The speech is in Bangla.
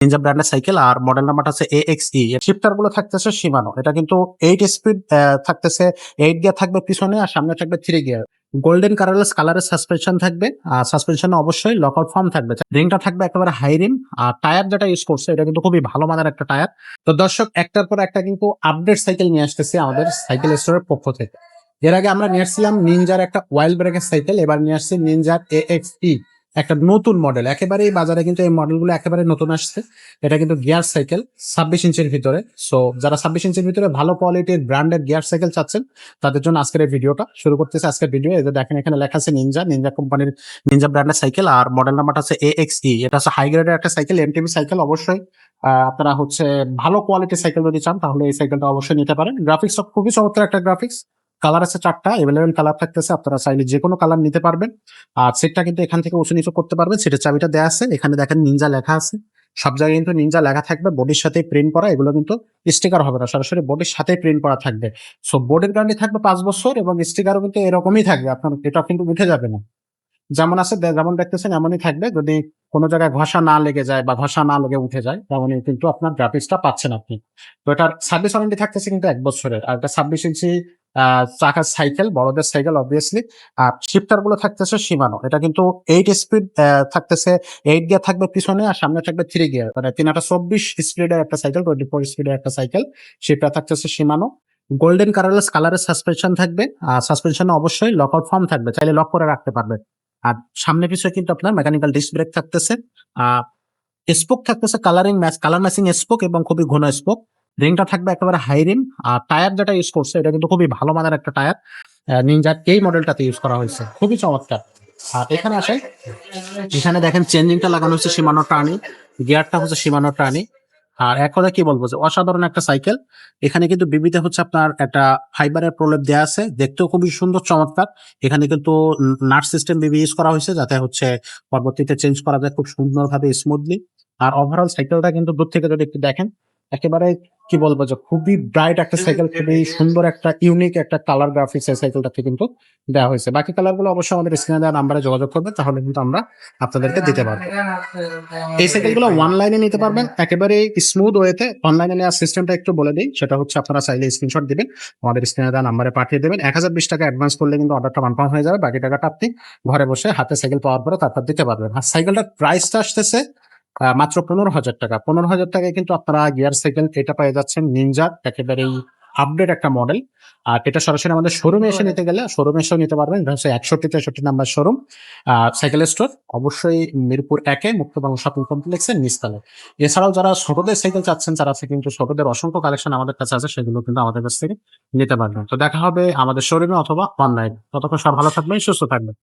নিনজা ব্র্যান্ডের সাইকেল আর মডেল নাম্বারটা হচ্ছে AXE। শিফটার গুলো থাকতেছে শিমানো, এটা কিন্তু 8 স্পিড থাকতেছে, 8 গিয়ার থাকবে পিছনে আর সামনে থাকবে 3 গিয়ার। গোল্ডেন কালারের সাসপেনশন থাকবে, আর সাসপেনশনে অবশ্যই লকআউট ফর্ম থাকবে। রিংটা থাকবে একেবারে হাই রিম, আর টায়ার যেটা ইউজ করছে এটা কিন্তু খুবই ভালো মানের একটা টায়ার। তো দর্শক, একটার পর একটা কিন্তু আপডেট সাইকেল নিয়ে আসতেছে আমাদের সাইকেল স্টোরের পক্ষ থেকে। এর আগে আমরা নিয়ে আসছিলাম নিনজার একটা ওয়াইল্ড ব্রেকের সাইকেল, এবার নিয়ে আসছি নিনজার AXE, একটা নতুন মডেল। একেবারেই বাজারে কিন্তু এই মডেলগুলো একেবারে নতুন আসছে। এটা কিন্তু গিয়ার সাইকেল 26 ইঞ্চির ভিতরে। সো যারা 26 ইঞ্চির ভিতরে ভালো কোয়ালিটির ব্র্যান্ডেড গিয়ার সাইকেল চাচ্ছেন, তাদের জন্য আজকের এই ভিডিওটা শুরু করতেছে। আজকের ভিডিও এই যে দেখেন, এখানে লেখা আছে নিনজা কোম্পানির, নিনজা ব্র্যান্ডের সাইকেল আর মডেল নাম্বারটা হচ্ছে AXE। এটা হচ্ছে হাই গ্রেডের একটা সাইকেল, MTB সাইকেল। অবশ্যই আপনারা হচ্ছে ভালো কোয়ালিটির সাইকেল যদি চান তাহলে এই সাইকেলটা অবশ্যই নিতে পারেন। গ্রাফিক্স খুবই চমৎকার একটা গ্রাফিক্স। কালার আছে 4টা, এভেলেবেল কালার থাকতেছে, আপনারা চাইলে যে কোনো কালার নিতে পারবেন। আর সিটটা কিন্তু এখান থেকে উঁচু নিচু করতে পারবেন। সিটের চাবিটা দেওয়া আছে, এখানে দেখেন নিনজা লেখা আছে। সব জায়গায় কিন্তু নিনজা লেখা থাকবে, বডির সাথে প্রিন্ট করা। এগুলো কিন্তু স্টিকার হবে না, সরাসরি বডির সাথে প্রিন্ট করা থাকবে। সো বডির গ্যারান্টি থাকবে 5 বছর, এবং স্টিকারও কিন্তু এরকমই থাকবে, আপনার এটা কিন্তু উঠে যাবে না। যেমন আছে, যেমন দেখতেছেন এমনই থাকবে। যদি কোনো জায়গায় ঘষা না লেগে যায় বা ঘষা না লেগে উঠে যায়, তেমনই কিন্তু আপনার গ্রাফিক্সটা পাচ্ছেন আপনি। তো এটার সার্ভিস ওয়ারেন্টি থাকতেছে কিন্তু 1 বছরের। আর এটা 26 ইঞ্চি চাকার সাইকেল, বড়দের সাইকেল অবভিয়াসলি। আর শিফটার গুলো থাকতেছে শিমানো, এটা কিন্তু 8 স্পিড থাকতেছে, 8 গিয়ার থাকবে পিছনে আর সামনে থাকবে 3 গিয়ার। মানে 24 স্পিডের একটা সাইকেল, 24 স্পিডের একটা সাইকেল। শিফটার থাকতেছে শিমানো। গোল্ডেন কালারের সাসপেনশন থাকবে, আর সাসপেনশনে অবশ্যই লকআউট ফর্ম থাকবে, চাইলে লক করে রাখতে পারবেন। আর সামনে পিছনে কিন্তু আপনার মেকানিক্যাল ডিস্ক ব্রেক থাকতেছে। আহ স্পোক থাকতেছে কালার ম্যাচিং স্পোক, এবং খুবই ঘন স্পোক। রিংটা থাকবে একেবারে হাই রিম। আর টায়ার যেটা ইউজ করছে এটা কিন্তু খুবই ভালো মানের একটা টায়ার, নিনজার এই মডেলটাতে ইউজ করা হয়েছে, খুবই চমৎকার। আর এখানে আসেন, এখানে দেখেন চেঞ্জিংটা লাগানো হচ্ছে সীমানো টার্নি, গিয়ারটা হচ্ছে সীমানো টার্নি। আর এক কথা কি বলবো, যে অসাধারণ একটা সাইকেল। এখানে কিন্তু বিবিতে হচ্ছে আপনার একটা ফাইবারের প্রলেপ দেওয়া আছে, দেখতেও খুবই সুন্দর চমৎকার। এখানে কিন্তু নাট সিস্টেম বিবি ইউজ করা হয়েছে, যাতে হচ্ছে পরবর্তীতে চেঞ্জ করা যায় খুব সুন্দরভাবে, স্মুথলি। আর ওভারঅল সাইকেলটা কিন্তু দূর থেকে যদি একটু দেখেন, একেবারে কি বলবো, যে খুবই ব্রাইট একটা সাইকেল, খুবই সুন্দর একটা ইউনিক একটা কালার গ্রাফিক্স এই সাইকেলটাতে কিন্তু দেওয়া হয়েছে। বাকি কালার গুলো অবশ্যই আমাদের স্ক্রিনে দেওয়া নাম্বারে যোগাযোগ করবে, তাহলে কিন্তু আমরা আপনাদেরকে দিতে পারবো। এই সাইকেলগুলো অনলাইনে নিতে পারবেন একেবারে স্মুথ ওয়েতে। অনলাইনে নেওয়ার সিস্টেমটা একটু বলে দিই, সেটা হচ্ছে আপনারা চাইলে স্ক্রিনশট দিবেন, আমাদের স্ক্রিনে দেওয়া নাম্বারে পাঠিয়ে দেবেন। 1020 টাকা অ্যাডভান্স করলে কিন্তু অর্ডারটা কনফার্ম হয়ে যাবে। বাকি টাকাটা আপনি ঘরে বসে হাতে সাইকেল পাওয়ার পরে তারপর দিতে পারবেন। আর সাইকেলটার প্রাইসটা আসতেছে মাত্র 15,000 টাকা। 15,000 টাকায় কিন্তু আপনারা গিয়ার সাইকেল এটা পেয়ে যাচ্ছেন, নিনজার একেবারেই আপডেট একটা মডেল। আর এটা সরাসরি আমাদের শোরুমে এসে নিতে গেলে শোরুমে এসেও নিতে পারবেন। এটা হচ্ছে 61-63 নাম্বার শোরুম, সাইকেল স্টোর, অবশ্যই মিরপুর 1-এ মুক্তবাংলা শপিং কমপ্লেক্সের নিচতলে। এছাড়াও যারা ছোটদের সাইকেল চাচ্ছেন, তারা কিন্তু ছোটদের অসংখ্য কালেকশন আমাদের কাছে আছে, সেগুলো কিন্তু আমাদের কাছ থেকে নিতে পারবেন। তো দেখা হবে আমাদের শোরুমে অথবা অনলাইনে। ততক্ষণ সব ভালো থাকবেন, সুস্থ থাকবেন।